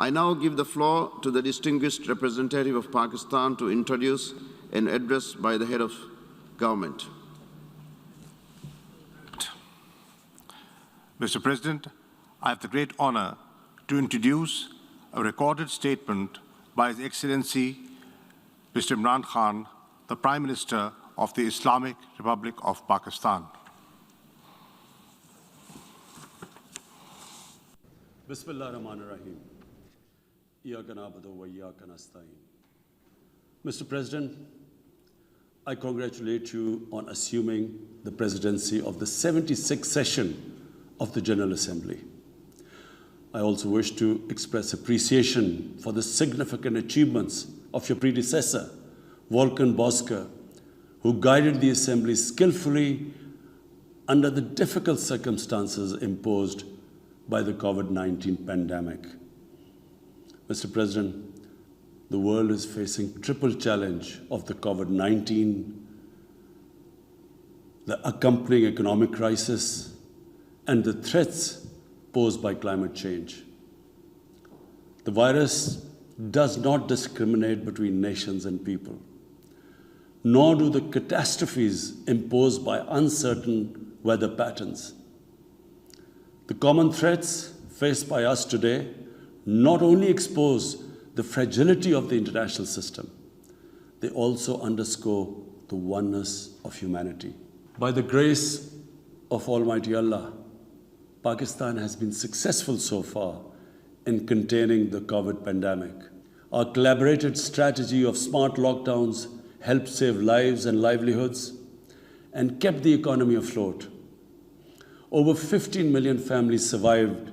I now give the floor to the distinguished representative of Pakistan to introduce an address by the head of government. Mr. President, I have the great honor to introduce a recorded statement by His Excellency Mr. Imran Khan, the Prime Minister of the Islamic Republic of Pakistan. Bismillah ar-Rahman ar-Rahim. Iyaka na'budu wa iyaka nasta'in. Mr. President, I congratulate you on assuming the presidency of the 76th session of the General Assembly. I also wish to express appreciation for the significant achievements of your predecessor, Volkan Bozkır, who guided the Assembly skillfully under the difficult circumstances imposed by the COVID-19 pandemic. Mr. President, the world is facing triple challenge of the COVID-19, the accompanying economic crisis, and the threats posed by climate change. The virus does not discriminate between nations and people, nor do the catastrophes imposed by uncertain weather patterns. The common threats faced by us today not only expose the fragility of the international system, they also underscore the oneness of humanity. By the grace of Almighty Allah, Pakistan has been successful so far in containing the COVID pandemic. Our collaborated strategy of smart lockdowns helped save lives and livelihoods and kept the economy afloat. Over 15 million families survived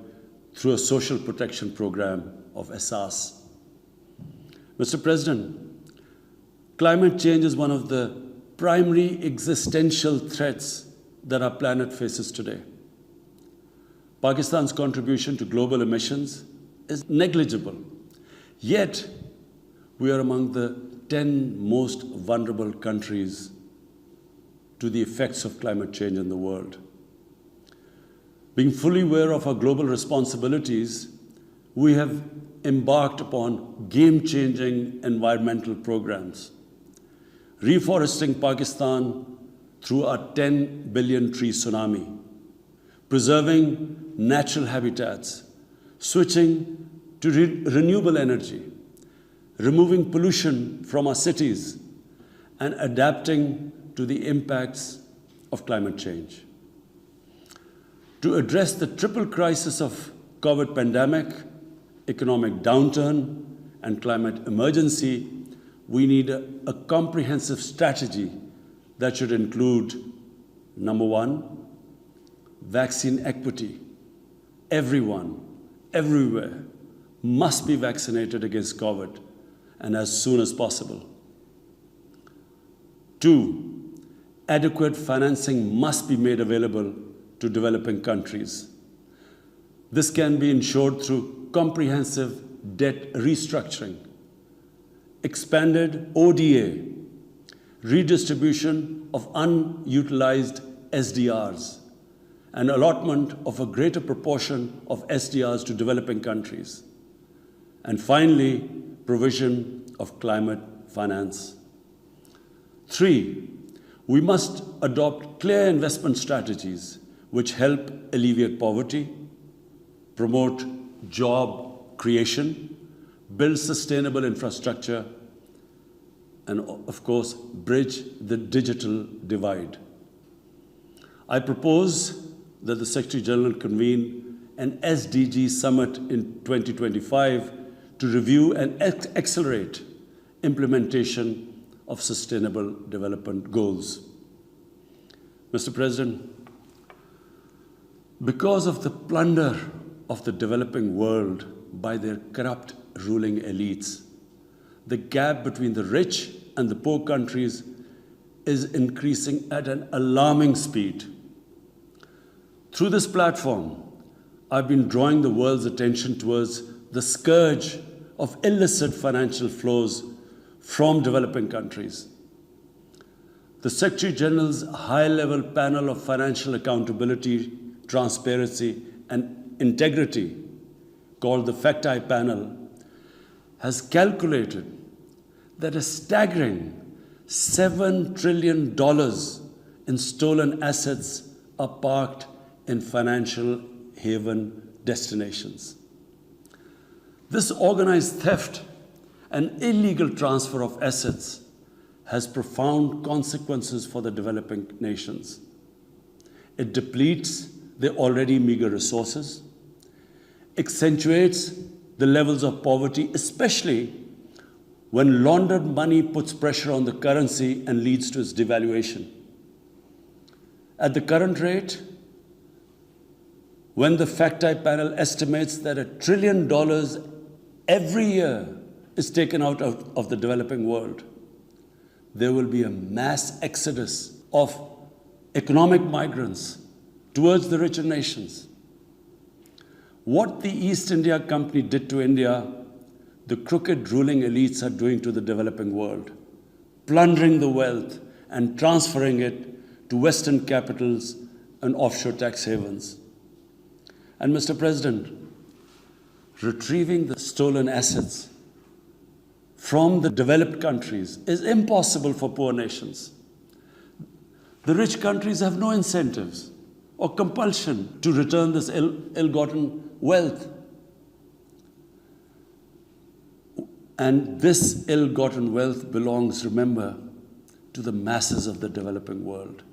through a social protection program of Asas. Mr. President, climate change is one of the primary existential threats that our planet faces today. Pakistan's contribution to global emissions is negligible, yet we are among the 10 most vulnerable countries to the effects of climate change in the world. Being fully aware of our global responsibilities, we have embarked upon game-changing environmental programs, reforesting Pakistan through our 10 billion tree tsunami, preserving natural habitats, switching to renewable energy, removing pollution from our cities, and adapting to the impacts of climate change. To address the triple crisis of COVID pandemic, economic downturn, and climate emergency, we need a comprehensive strategy that should include, number one, vaccine equity. Everyone, everywhere, must be vaccinated against COVID, and as soon as possible. Two, adequate financing must be made available to developing countries. This can be ensured through comprehensive debt restructuring, expanded ODA, redistribution of unutilized SDRs, and allotment of a greater proportion of SDRs to developing countries. And finally, provision of climate finance. Three, we must adopt clear investment strategies which help alleviate poverty, promote job creation, build sustainable infrastructure, and of course, bridge the digital divide. I propose that the Secretary General convene an SDG summit in 2025 to review and accelerate implementation of sustainable development goals. Mr. President, because of the plunder of the developing world by their corrupt ruling elites, the gap between the rich and the poor countries is increasing at an alarming speed. Through this platform, I've been drawing the world's attention towards the scourge of illicit financial flows from developing countries. The Secretary General's high-level panel of financial accountability, transparency, and integrity called the FACTI panel has calculated that a staggering $7 trillion in stolen assets are parked in financial haven destinations. This organized theft and illegal transfer of assets has profound consequences for the developing nations. It depletes their already meager resources, accentuates the levels of poverty, especially when laundered money puts pressure on the currency and leads to its devaluation. At the current rate, when the FACTI panel estimates that $1 trillion every year is taken out of the developing world, there will be a mass exodus of economic migrants towards the richer nations. What the East India Company did to India, the crooked ruling elites are doing to the developing world, plundering the wealth and transferring it to Western capitals and offshore tax havens. And Mr. President, retrieving the stolen assets from the developed countries is impossible for poor nations. The rich countries have no incentives or compulsion to return this ill-gotten wealth. And this ill-gotten wealth belongs, remember, to the masses of the developing world.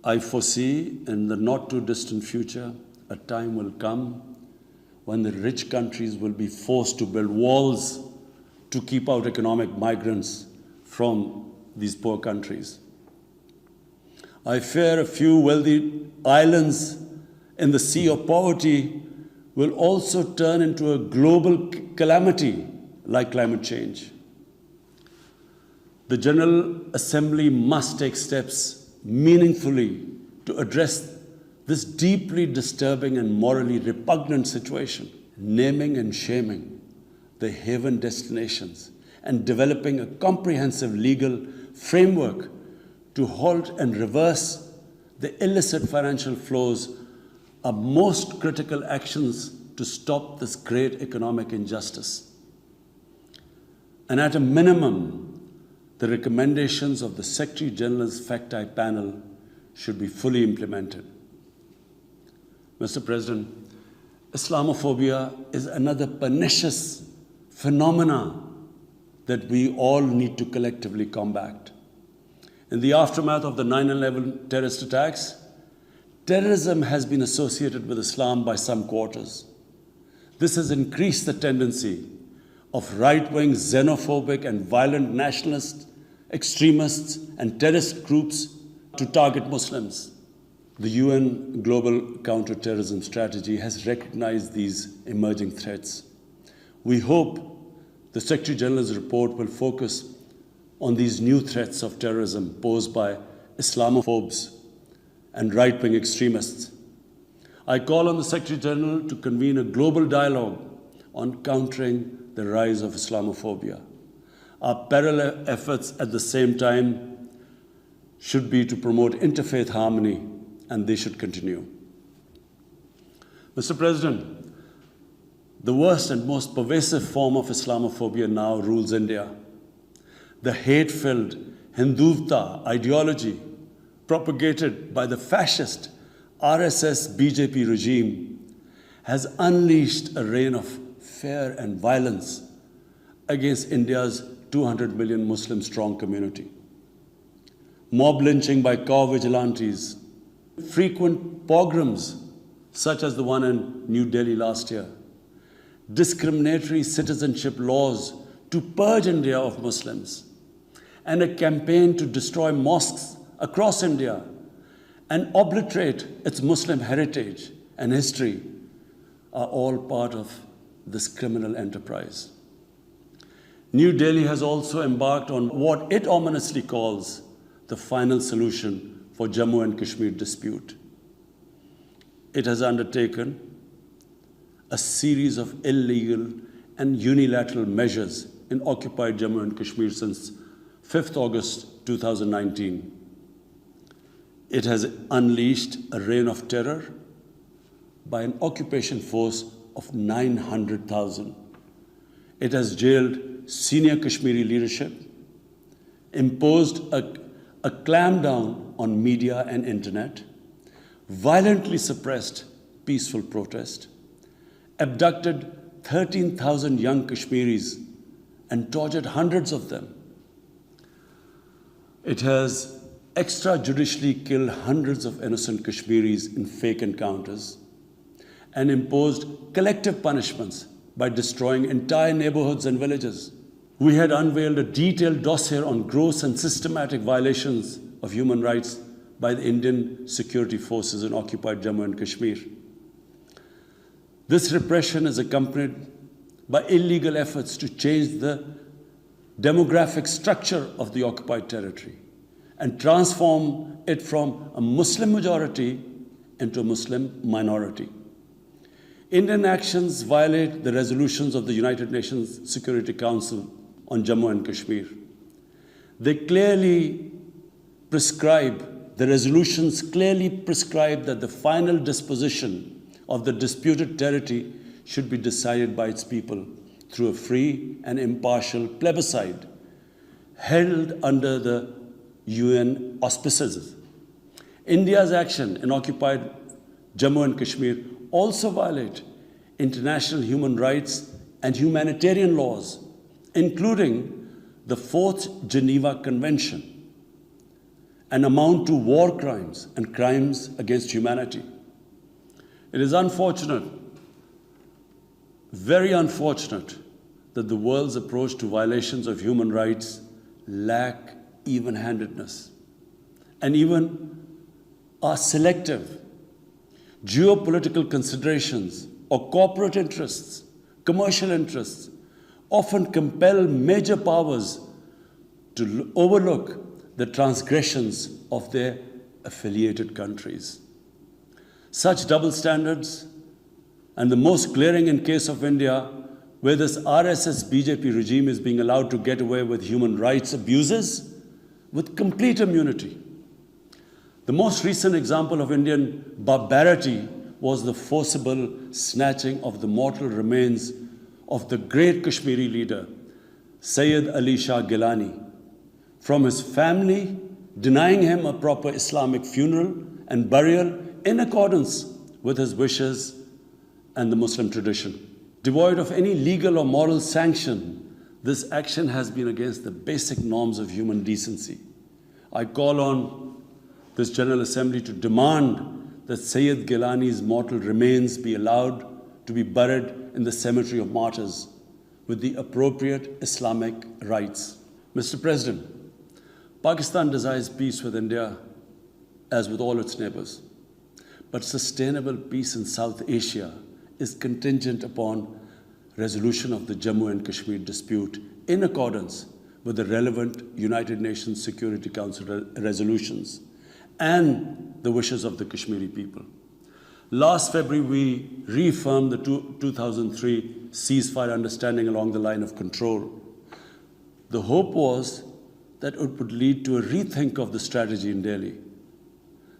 I foresee in the not-too-distant future, a time will come when the rich countries will be forced to build walls to keep out economic migrants from these poor countries. I fear a few wealthy islands in the sea of poverty will also turn into a global calamity like climate change. The General Assembly must take steps meaningfully to address this deeply disturbing and morally repugnant situation, naming and shaming the haven destinations and developing a comprehensive legal framework to halt and reverse the illicit financial flows are most critical actions to stop this great economic injustice. And at a minimum, the recommendations of the Secretary General's FACTI panel should be fully implemented. Mr. President, Islamophobia is another pernicious phenomenon that we all need to collectively combat. In the aftermath of the 9/11 terrorist attacks, terrorism has been associated with Islam by some quarters. This has increased the tendency of right-wing, xenophobic, and violent nationalist extremists and terrorist groups to target Muslims. The UN Global Counterterrorism Strategy has recognized these emerging threats. We hope the Secretary General's report will focus on these new threats of terrorism posed by Islamophobes and right-wing extremists. I call on the Secretary General to convene a global dialogue on countering the rise of Islamophobia. Our parallel efforts at the same time should be to promote interfaith harmony, and they should continue. Mr. President, the worst and most pervasive form of Islamophobia now rules India. The hate-filled Hindutva ideology propagated by the fascist RSS BJP regime has unleashed a reign of fear and violence against India's 200 million Muslim-strong community. Mob lynching by cow vigilantes, frequent pogroms such as the one in New Delhi last year, discriminatory citizenship laws to purge India of Muslims, and a campaign to destroy mosques across India and obliterate its Muslim heritage and history are all part of this criminal enterprise. New Delhi has also embarked on what it ominously calls the final solution for Jammu and Kashmir dispute. It has undertaken a series of illegal and unilateral measures in occupied Jammu and Kashmir since 5th August 2019. It has unleashed a reign of terror, by an occupation force of 900,000. It has jailed senior Kashmiri leadership, imposed a clampdown on media and internet, violently suppressed peaceful protest, abducted 13,000 young Kashmiris and tortured hundreds of them. It has extrajudicially killed hundreds of innocent Kashmiris in fake encounters and imposed collective punishments by destroying entire neighborhoods and villages. We had unveiled a detailed dossier on gross and systematic violations of human rights by the Indian security forces in occupied Jammu and Kashmir. This repression is accompanied by illegal efforts to change the demographic structure of the occupied territory and transform it from a Muslim majority into a Muslim minority. Indian actions violate the resolutions of the United Nations Security Council on Jammu and Kashmir. They clearly prescribe, the resolutions clearly prescribe that the final disposition of the disputed territory should be decided by its people through a free and impartial plebiscite held under the UN auspices. India's action in occupied Jammu and Kashmir also violate international human rights and humanitarian laws, including the Fourth Geneva Convention, and amount to war crimes and crimes against humanity. It is unfortunate, very unfortunate, that the world's approach to violations of human rights lack even-handedness and even are selective. Geopolitical considerations or corporate interests, commercial interests, often compel major powers to overlook the transgressions of their affiliated countries. Such double standards, and the most glaring in case of India, where this RSS BJP regime is being allowed to get away with human rights abuses with complete immunity. The most recent example of Indian barbarity was the forcible snatching of the mortal remains of the great Kashmiri leader, Sayyid Ali Shah Gilani, from his family, denying him a proper Islamic funeral and burial in accordance with his wishes and the Muslim tradition. Devoid of any legal or moral sanction, this action has been against the basic norms of human decency. I call on this General Assembly to demand that Sayyid Gilani's mortal remains be allowed to be buried in the cemetery of martyrs with the appropriate Islamic rites. Mr. President, Pakistan desires peace with India as with all its neighbors. But sustainable peace in South Asia is contingent upon resolution of the Jammu and Kashmir dispute in accordance with the relevant United Nations Security Council resolutions and the wishes of the Kashmiri people. Last February, we reaffirmed the 2003 ceasefire understanding along the line of control. The hope was that it would lead to a rethink of the strategy in Delhi.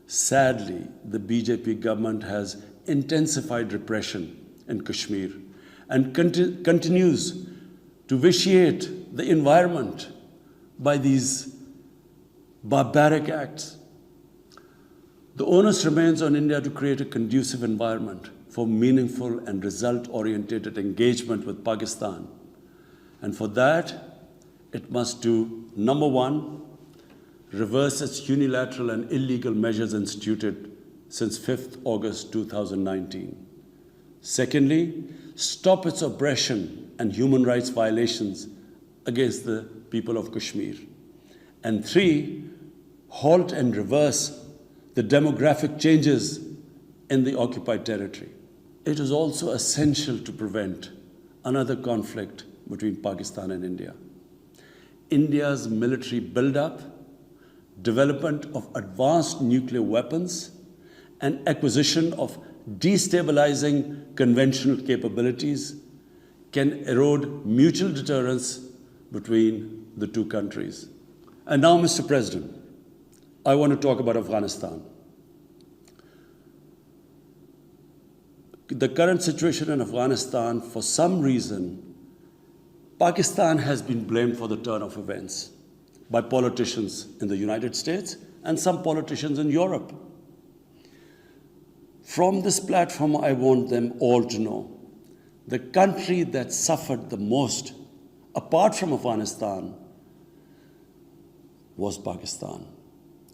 Sadly, the BJP government has intensified repression in Kashmir and continues to vitiate the environment by these barbaric acts. The onus remains on India to create a conducive environment for meaningful and result-oriented engagement with Pakistan. And for that, it must do, number one, reverse its unilateral and illegal measures instituted since 5th August 2019. Secondly, stop its oppression and human rights violations against the people of Kashmir. And three, halt and reverse the demographic changes in the occupied territory. It is also essential to prevent another conflict between Pakistan and India. India's military buildup, development of advanced nuclear weapons, and acquisition of destabilizing conventional capabilities can erode mutual deterrence between the two countries. And now, Mr. President, I want to talk about Afghanistan. the current situation in Afghanistan, for some reason, Pakistan has been blamed for the turn of events by politicians in the United States and some politicians in Europe. From this platform, I want them all to know the country that suffered the most, apart from Afghanistan, was Pakistan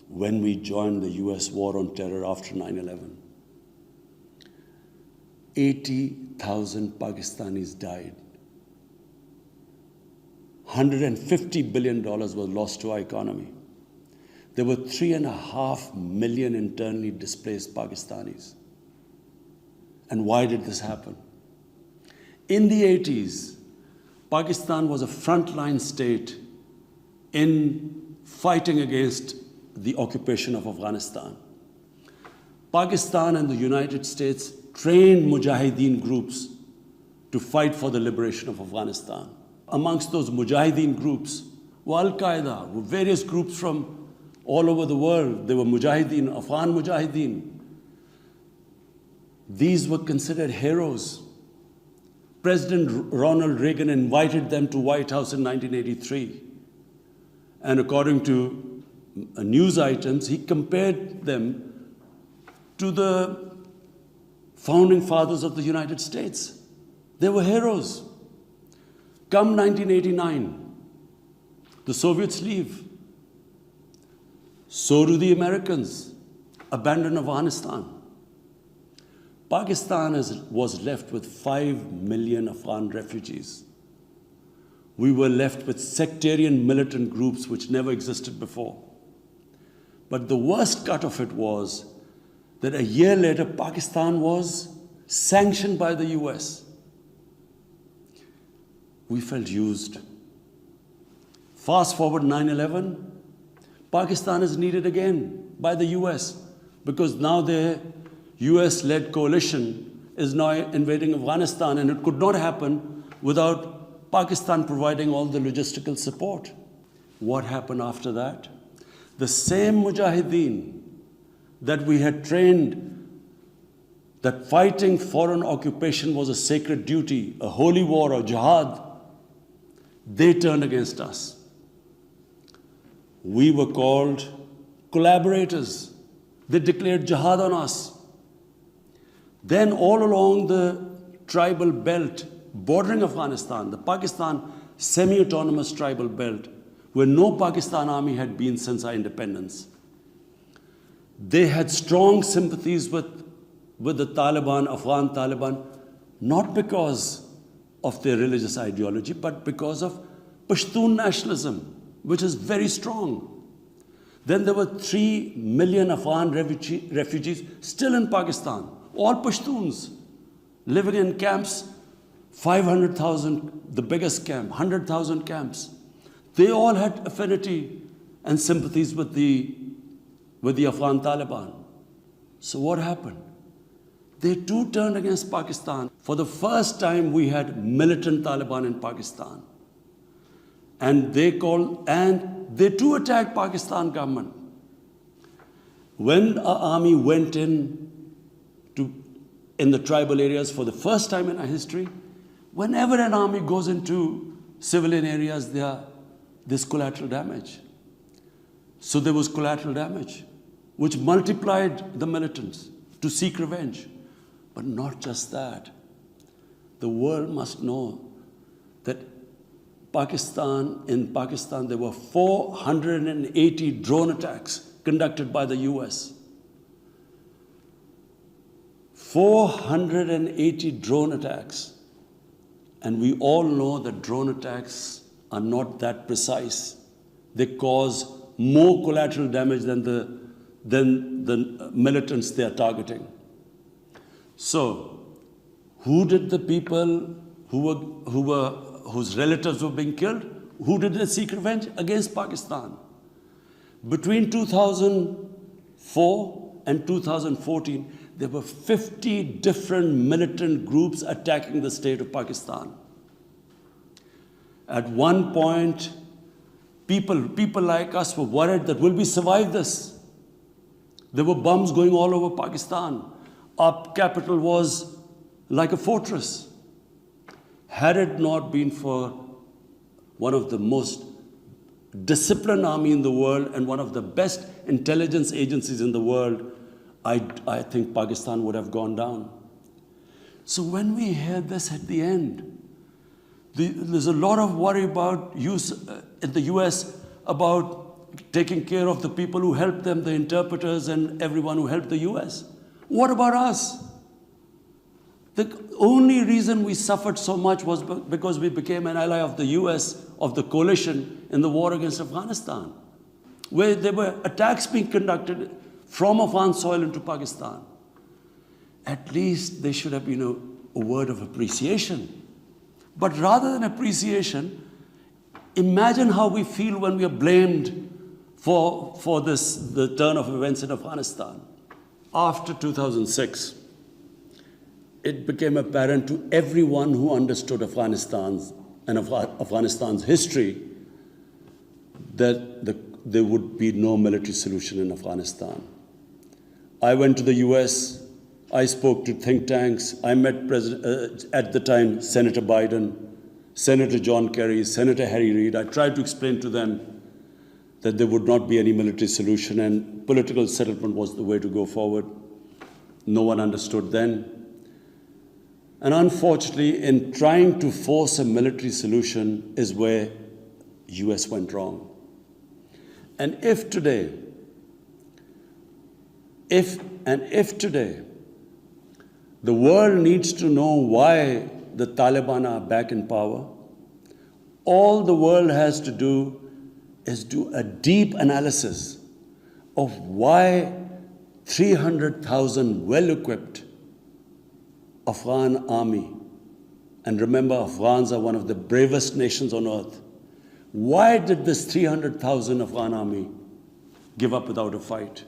when we joined the US war on terror after 9/11. 80,000 Pakistanis died. $150 billion was lost to our economy. There were 3.5 million internally displaced Pakistanis. And why did this happen? In the 80s, Pakistan was a frontline state in fighting against the occupation of Afghanistan. Pakistan and the United States trained Mujahideen groups to fight for the liberation of Afghanistan. Amongst those Mujahideen groups were Al-Qaeda, were various groups from all over the world. They were Mujahideen, Afghan Mujahideen. These were considered heroes. President Ronald Reagan invited them to White House in 1983. And according to news items, he compared them to the founding fathers of the United States. They were heroes. Come 1989, the Soviets leave. So do the Americans, abandon Afghanistan. Pakistan was left with 5 million Afghan refugees. We were left with sectarian militant groups which never existed before. But the worst cut of it was that a year later, Pakistan was sanctioned by the US. We felt used. Fast forward 9/11, Pakistan is needed again by the US because now their US-led coalition is now invading Afghanistan, and it could not happen without Pakistan providing all the logistical support. What happened after that? The same Mujahideen that we had trained that fighting foreign occupation was a sacred duty, a holy war, or jihad, they turned against us. We were called collaborators. They declared jihad on us. Then all along the tribal belt bordering Afghanistan, the Pakistan semi-autonomous tribal belt, where no Pakistan army had been since our independence, they had strong sympathies with the Taliban, Afghan Taliban, not because of their religious ideology, but because of Pashtun nationalism, which is very strong. Then there were 3 million Afghan refugees still in Pakistan, all Pashtuns, living in camps, 500,000, the biggest camp, 100,000 camps. They all had affinity and sympathies with the Afghan Taliban. So what happened? They too turned against Pakistan. For the first time, we had militant Taliban in Pakistan. And they too attacked Pakistan government. When our army went in the tribal areas for the first time in our history, whenever an army goes into civilian areas, there's collateral damage. So there was collateral damage, which multiplied the militants to seek revenge. But not just that. The world must know that in Pakistan, there were 480 drone attacks conducted by the US. 480 drone attacks. And we all know that drone attacks are not that precise. They cause more collateral damage than the militants they are targeting. So, who did the people whose relatives were being killed? Who did they seek revenge? Against Pakistan. Between 2004 and 2014, there were 50 different militant groups attacking the state of Pakistan. At one point, people like us were worried that will we survive this? There were bombs going all over Pakistan. Our capital was like a fortress. Had it not been for one of the most disciplined army in the world and one of the best intelligence agencies in the world, I think Pakistan would have gone down. So when we hear this at the end, there's a lot of worry about in the US about taking care of the people who helped them, the interpreters and everyone who helped the US. What about us? The only reason we suffered so much was because we became an ally of the US, of the coalition in the war against Afghanistan, where there were attacks being conducted from Afghan soil into Pakistan. At least there should have been a word of appreciation. But rather than appreciation, imagine how we feel when we are blamed for the turn of events in Afghanistan. After 2006, it became apparent to everyone who understood Afghanistan's history that there would be no military solution in Afghanistan. I went to the US, I spoke to think tanks, I met at the time Senator Biden, Senator John Kerry, Senator Harry Reid. I tried to explain to them that there would not be any military solution and political settlement was the way to go forward. No one understood then. And unfortunately, in trying to force a military solution is where US went wrong. And if today, the world needs to know why the Taliban are back in power, all the world has to do is do a deep analysis of why 300,000 well-equipped Afghan army, and remember, Afghans are one of the bravest nations on earth. Why did this 300,000 Afghan army give up without a fight?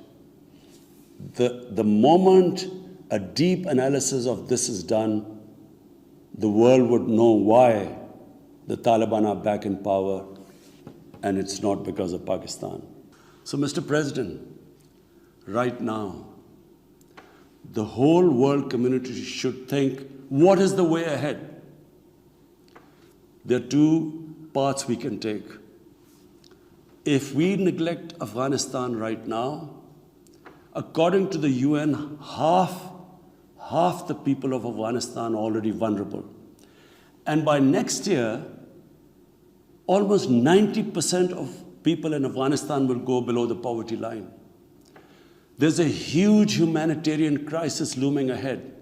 The moment a deep analysis of this is done, the world would know why the Taliban are back in power, and it's not because of Pakistan. So, Mr. President, right now, the whole world community should think, what is the way ahead? There are two paths we can take. If we neglect Afghanistan right now, according to the UN, half the people of Afghanistan are already vulnerable. And by next year, almost 90% of people in Afghanistan will go below the poverty line. There's a huge humanitarian crisis looming ahead.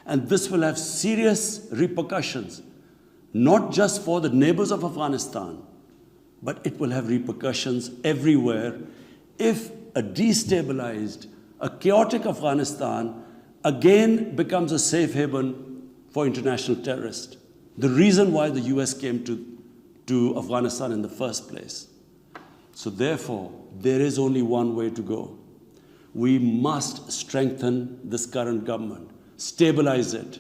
And this will have serious repercussions, not just for the neighbors of Afghanistan, but it will have repercussions everywhere if a destabilized, a chaotic Afghanistan again becomes a safe haven for international terrorists. The reason why the US came to Afghanistan in the first place. So therefore, there is only one way to go. We must strengthen this current government, stabilize it,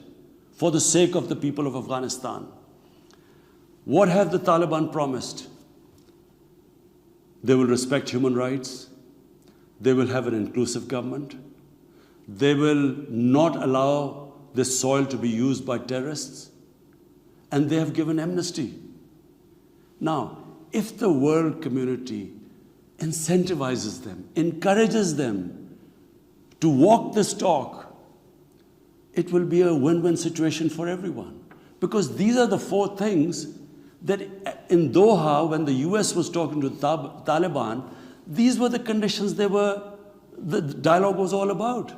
for the sake of the people of Afghanistan. What have the Taliban promised? They will respect human rights. They will have an inclusive government. They will not allow this soil to be used by terrorists. And they have given amnesty. Now, if the world community incentivizes them, encourages them to walk this talk, it will be a win-win situation for everyone. Because these are the four things that in Doha, when the US was talking to the Taliban, these were the conditions the dialogue was all about.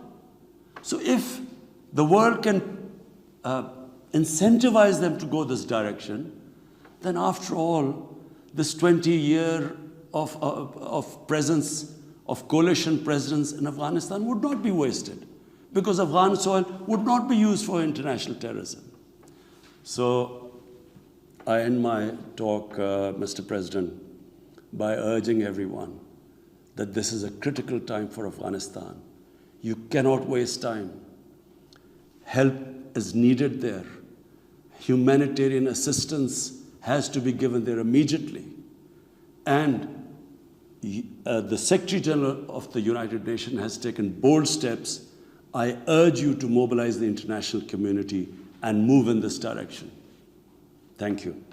So if the world can incentivize them to go this direction, then after all, this 20-year of presence, of coalition presence in Afghanistan would not be wasted, because Afghan soil would not be used for international terrorism. So I end my talk, Mr. President, by urging everyone that this is a critical time for Afghanistan. You cannot waste time. Help is needed there. Humanitarian assistance has to be given there immediately. And the Secretary General of the United Nations has taken bold steps I urge you to mobilize the international community and move in this direction. Thank you.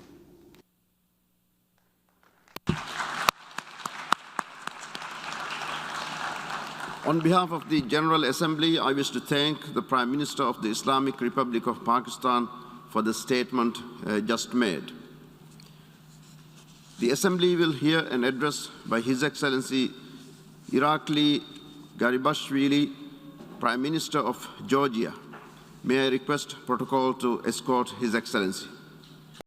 On behalf of the General Assembly, I wish to thank the Prime Minister of the Islamic Republic of Pakistan for the statement just made. The Assembly will hear an address by His Excellency Irakli Garibashvili, Prime Minister of Georgia. May I request protocol to escort His Excellency.